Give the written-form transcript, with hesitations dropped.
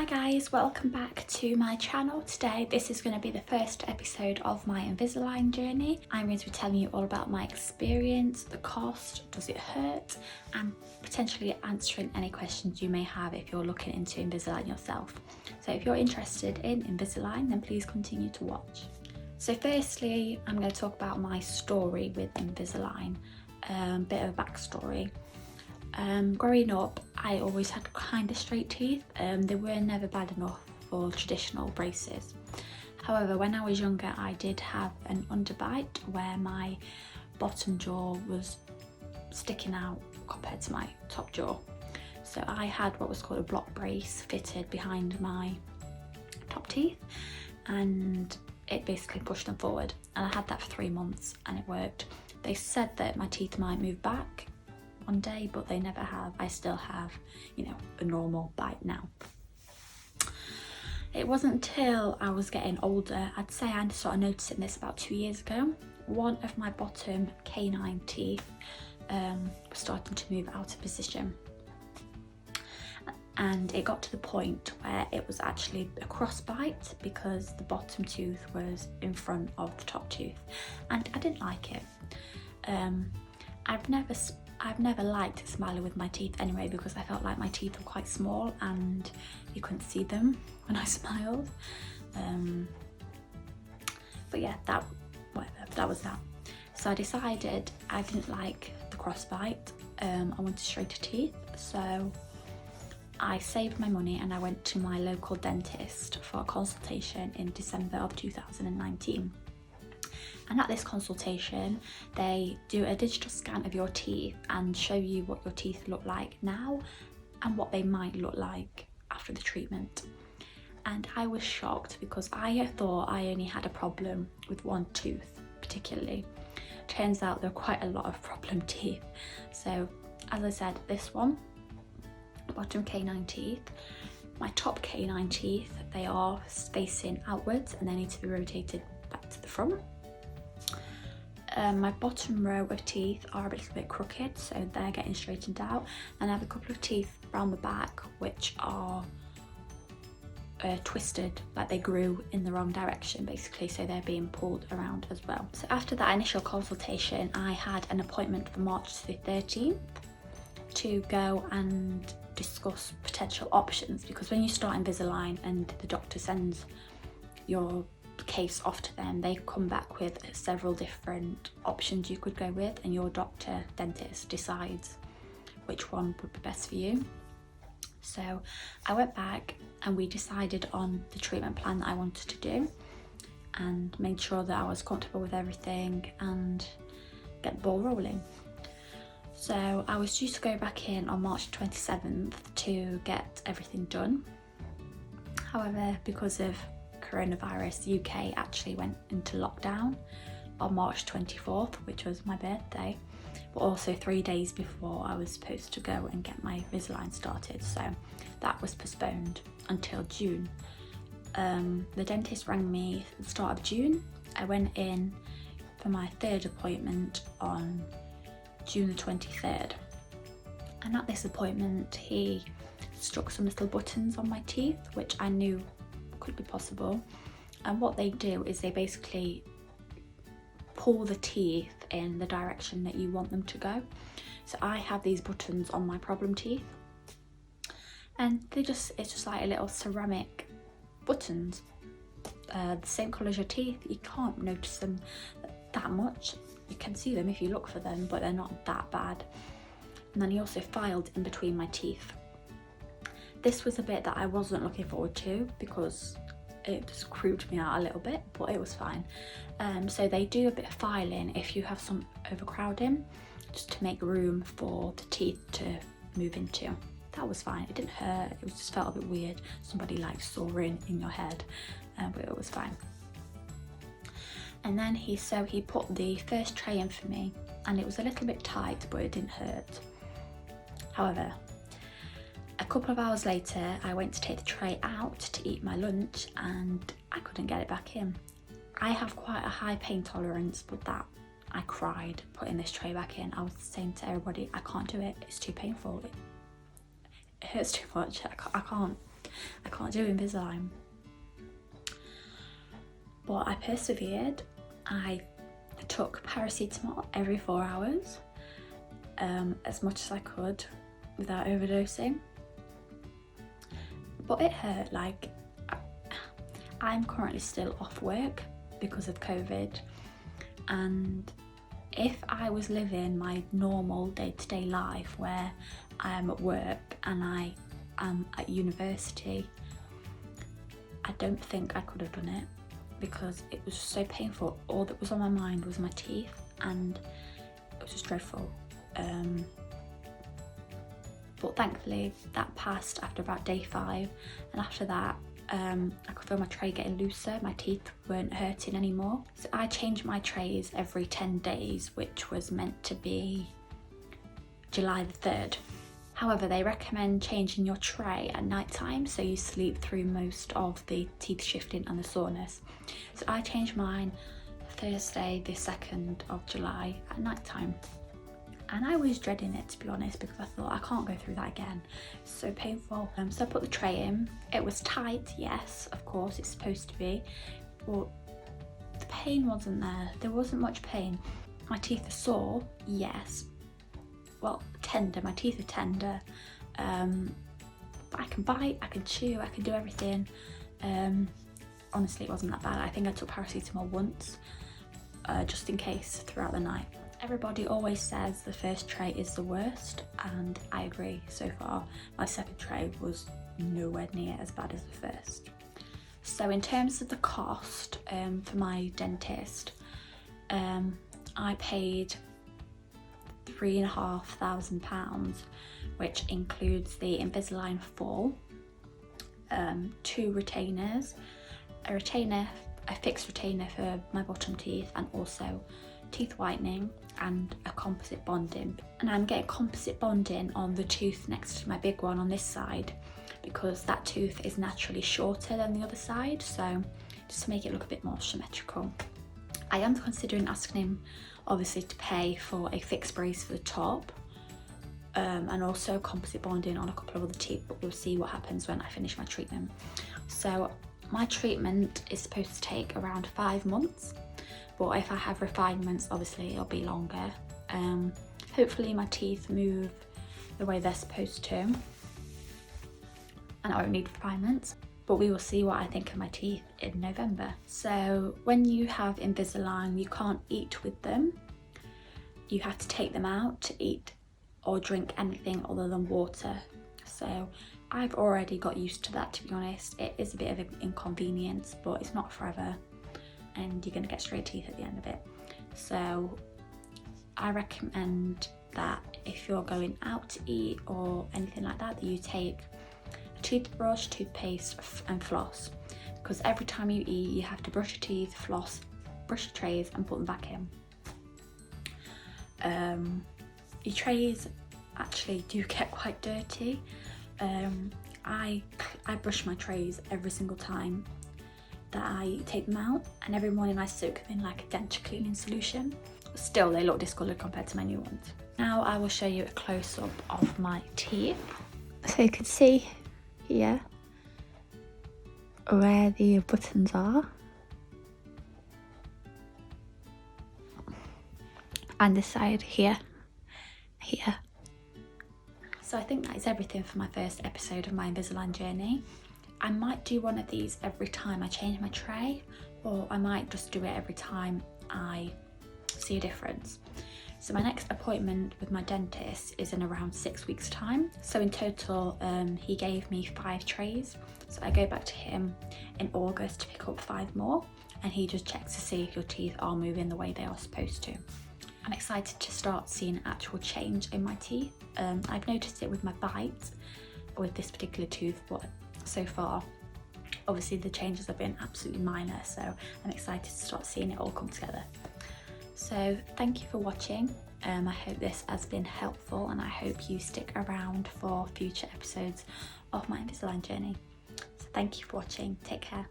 Hi guys, welcome back to my channel. Today this is going to be the first episode of my Invisalign journey. I'm going to be telling you all about my experience, the cost, does it hurt, and potentially answering any questions you may have if you're looking into Invisalign yourself. So if you're interested in Invisalign, then please continue to watch. So firstly, I'm going to talk about my story with Invisalign, bit of a backstory. Growing up, I always had kind of straight teeth. They were never bad enough for traditional braces. However, when I was younger, I did have an underbite where my bottom jaw was sticking out compared to my top jaw. So I had what was called a block brace fitted behind my top teeth, and it basically pushed them forward. And I had that for 3 months and it worked. They said that my teeth might move back one day, but they never have. I still have, a normal bite now. It wasn't until I was getting older, I'd say I started noticing this about 2 years ago. One of my bottom canine teeth was starting to move out of position. And it got to the point where it was actually a crossbite because the bottom tooth was in front of the top tooth, and I didn't like it. I've never liked smiling with my teeth anyway, because I felt like my teeth were quite small and you couldn't see them when I smiled. But yeah, that was that. So I decided I didn't like the crossbite. I wanted straighter teeth, so I saved my money and I went to my local dentist for a consultation in December of 2019. And at this consultation, they do a digital scan of your teeth and show you what your teeth look like now and what they might look like after the treatment. And I was shocked because I thought I only had a problem with one tooth particularly. Turns out there are quite a lot of problem teeth. So as I said, this one, bottom canine teeth, my top canine teeth, they are facing outwards and they need to be rotated back to the front. My bottom row of teeth are a little bit crooked, so they're getting straightened out, and I have a couple of teeth around the back which are twisted, like they grew in the wrong direction basically, so they're being pulled around as well. So after that initial consultation, I had an appointment for March the 13th to go and discuss potential options, because when you start Invisalign and the doctor sends your case off to them, they come back with several different options you could go with, and your dentist decides which one would be best for you. So I went back and we decided on the treatment plan that I wanted to do and made sure that I was comfortable with everything and get the ball rolling. So I was due to go back in on March 27th to get everything done. However, because of coronavirus, the UK actually went into lockdown on March 24th, which was my birthday, but also 3 days before I was supposed to go and get my Invisalign started, so that was postponed until June. The dentist rang me at the start of June. I went in for my third appointment on June the 23rd, and at this appointment he stuck some little buttons on my teeth, which I knew could be possible. And what they do is they basically pull the teeth in the direction that you want them to go. So I have these buttons on my problem teeth, and it's just like a little ceramic buttons, the same colour as your teeth. You can't notice them that much. You can see them if you look for them, but they're not that bad. And then he also filed in between my teeth. This was a bit that I wasn't looking forward to because it just creeped me out a little bit, but it was fine. So they do a bit of filing if you have some overcrowding, just to make room for the teeth to move into. That was fine. It didn't hurt. It just felt a bit weird, somebody like sawing in your head, but it was fine. And then he put the first tray in for me, and it was a little bit tight, but it didn't hurt. However, a couple of hours later, I went to take the tray out to eat my lunch and I couldn't get it back in. I have quite a high pain tolerance, but I cried putting this tray back in. I was saying to everybody, I can't do it, it's too painful. It hurts too much, I can't. I can't do Invisalign. But I persevered. I took paracetamol every 4 hours, as much as I could without overdosing. But it hurt. Like, I'm currently still off work because of COVID, and if I was living my normal day-to-day life where I am at work and I am at university, I don't think I could have done it because it was so painful. All that was on my mind was my teeth, and it was just dreadful. But thankfully that passed after about day 5, and after that I could feel my tray getting looser, my teeth weren't hurting anymore. So I changed my trays every 10 days, which was meant to be July the 3rd. However, they recommend changing your tray at night time so you sleep through most of the teeth shifting and the soreness. So I changed mine Thursday the 2nd of July at night time. And I was dreading it, to be honest, because I thought I can't go through that again. It's so painful. So I put the tray in. It was tight, yes, of course, it's supposed to be, but the pain wasn't there. There wasn't much pain. My teeth are sore, yes. Well, tender, my teeth are tender. But I can bite, I can chew, I can do everything. Honestly, it wasn't that bad. I think I took paracetamol once, just in case, throughout the night. Everybody always says the first tray is the worst, and I agree. So far, my second tray was nowhere near as bad as the first. So in terms of the cost for my dentist, I paid £3,500, which includes the Invisalign full, 2 retainers, a fixed retainer for my bottom teeth, and also teeth whitening and a composite bonding. And I'm getting composite bonding on the tooth next to my big one on this side because that tooth is naturally shorter than the other side, so just to make it look a bit more symmetrical. I am considering asking him obviously to pay for a fixed brace for the top, and also composite bonding on a couple of other teeth, but we'll see what happens when I finish my treatment. So my treatment is supposed to take around 5 months, but if I have refinements, obviously it'll be longer. Hopefully my teeth move the way they're supposed to, and I won't need refinements, but we will see what I think of my teeth in November. So when you have Invisalign, you can't eat with them. You have to take them out to eat or drink anything other than water. So I've already got used to that, to be honest. It is a bit of an inconvenience, but it's not forever, and you're going to get straight teeth at the end of it. So I recommend that if you're going out to eat or anything like that, that you take a toothbrush, toothpaste and floss, because every time you eat you have to brush your teeth, floss, brush your trays and put them back in. Your trays actually do get quite dirty. I brush my trays every single time that I take them out, and every morning I soak them in like a denture cleaning solution. Still, they look discoloured compared to my new ones. Now I will show you a close-up of my teeth. So you can see here where the buttons are, and this side here. So I think that is everything for my first episode of my Invisalign journey. I might do one of these every time I change my tray, or I might just do it every time I see a difference. So my next appointment with my dentist is in around 6 weeks time. So in total, he gave me 5 trays. So I go back to him in August to pick up 5 more, and he just checks to see if your teeth are moving the way they are supposed to. I'm excited to start seeing actual change in my teeth. I've noticed it with my bites with this particular tooth, but so far obviously the changes have been absolutely minor, so I'm excited to start seeing it all come together. So thank you for watching. I hope this has been helpful, and I hope you stick around for future episodes of my Invisalign journey. So thank you for watching. Take care.